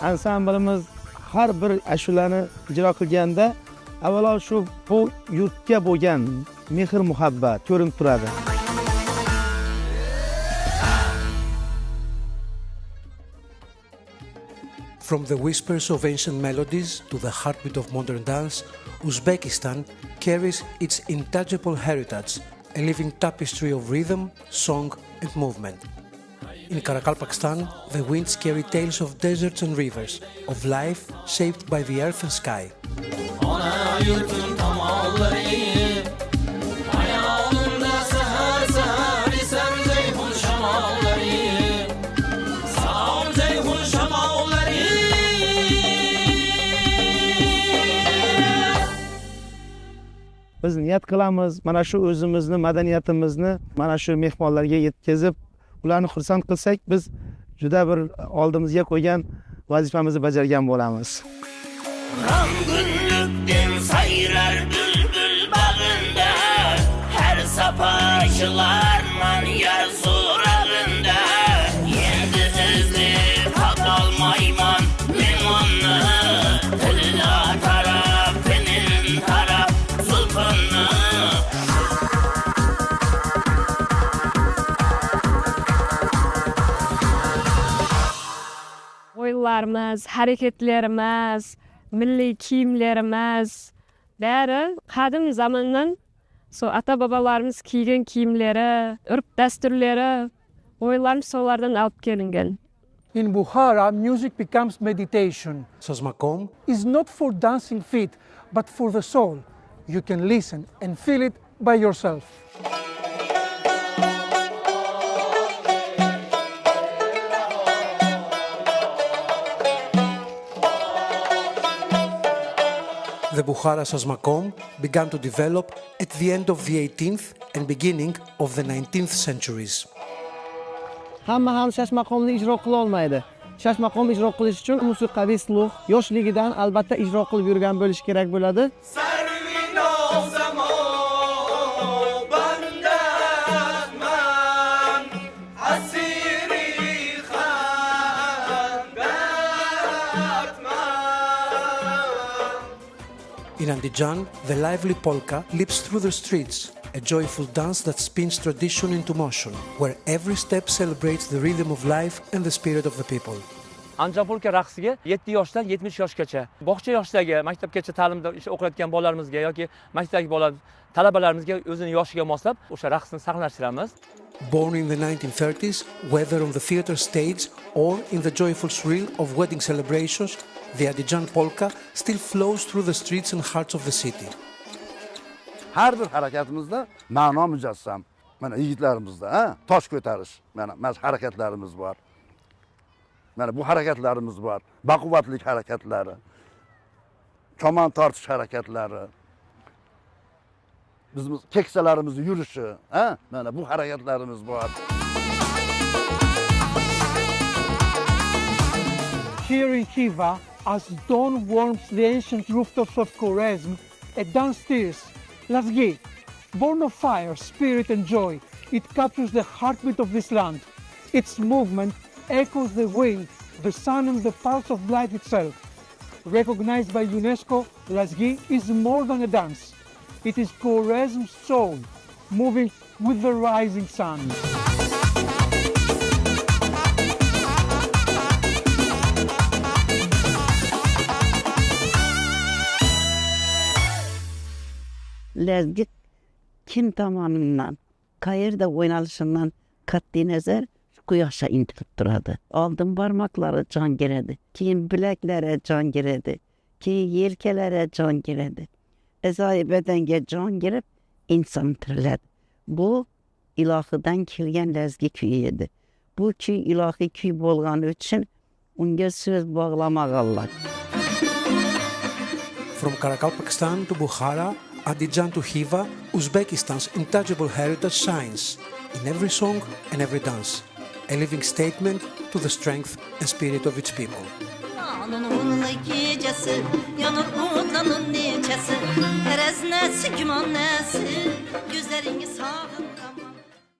Ansamblimiz har bir ashulani ijro qilganda avvalo shu bu yurtga bo'lgan mehr muhabbat ko'rinib turadi. From the whispers of ancient melodies to the heartbeat of modern dance, Uzbekistan carries its intangible heritage, a living tapestry of rhythm, song and movement. In Karakalpakstan, the winds carry tales of deserts and rivers, of life shaped by the earth and sky. Biz niyat qilamiz, mana shu o'zimizni, madaniyatimizni mana shu mehmonlarga yetkazib, ularni xursand qilsak, biz juda bir oldimizga qo'ygan vazifamizni bajargan bo'lamiz. Rangünlükten sayrar bülbül bağında, her sapaşılarman yar surağında, yendi izli tapalmayman men onu, tilla taraf, benim taraf, sultanı. Oylarımız, hareketlerimiz, milli kiyimlerimiz, bari qadim zamandan ata-babalarımız kiygan kiyimleri, urf dasturlari, oylarimiz solardan olib kelingan. In Bukhara, music becomes meditation. Sazmakom It's not for dancing feet, but for the soul. You can listen and feel it by yourself. The Bukhara Sazmakom began to develop at the end of the 18th and beginning of the 19th centuries. Hamma ham shashmaqomni ijro qila olmaydi. Shashmaqom ijro qilish uchun musiqiy sluh yoshligidan albatta ijro qilib yurgan bo'lish kerak bo'ladi. In Andijan, the lively polka leaps through the streets, a joyful dance that spins tradition into motion, where every step celebrates the rhythm of life and the spirit of the people. Andijon polka raqsiga 7 yoshdan 70 yoshgacha, bog'cha yoshidagi, maktabgacha ta'limda o'qiyotgan bolalarimizga yoki maktabdagi talabalarimizga o'zining yoshiga moslab o'sha raqsni saqlashtiramiz. Born in the 1930s, whether on the theater stage or in the joyful thrill of wedding celebrations, the Andijan polka still flows through the streets and hearts of the city. Har bir harakatimizda ma'no mujassam. Mana yigitlarimizda, tosh ko'tarish, mana harakatlarimiz bor. Mana bu harakatlarimiz bor. Baquvvatlik harakatlari, kaman tortish harakatlari, bizimiz keksalarimizni yurishi, mana bu harakatlarimiz bor. Here in Khiva, as dawn warms the ancient rooftops of Khwarezm, a dance stirs, Lazgi. Born of fire, spirit and joy, it captures the heartbeat of this land. Its movement echoes the wind, the sun and the pulse of life itself. Recognized by UNESCO, Lazgi is more than a dance. It is Khwarezm's soul, moving with the rising sun. Lazgi kim tomonidan, qayerda o'ynalishidan qat'iy nazar quyoshga intilib turadi. Oldin barmoqlari jon kiradi, keyin bilaklari jon kiradi, keyin yelkalari jon kiradi. A'zoyi badanga jon kirib, inson tiriladi. Bu ilohidan kelgan lazgi kuyi edi. Bu kuy ilohiy kuy bo'lgani uchun unga so'z bog'lamoq Allah. From Karakalpakstan to Bukhara, Andijan to Khiva, Uzbekistan's intangible heritage shines in every song and every dance, a living statement to the strength and spirit of its people. Yanır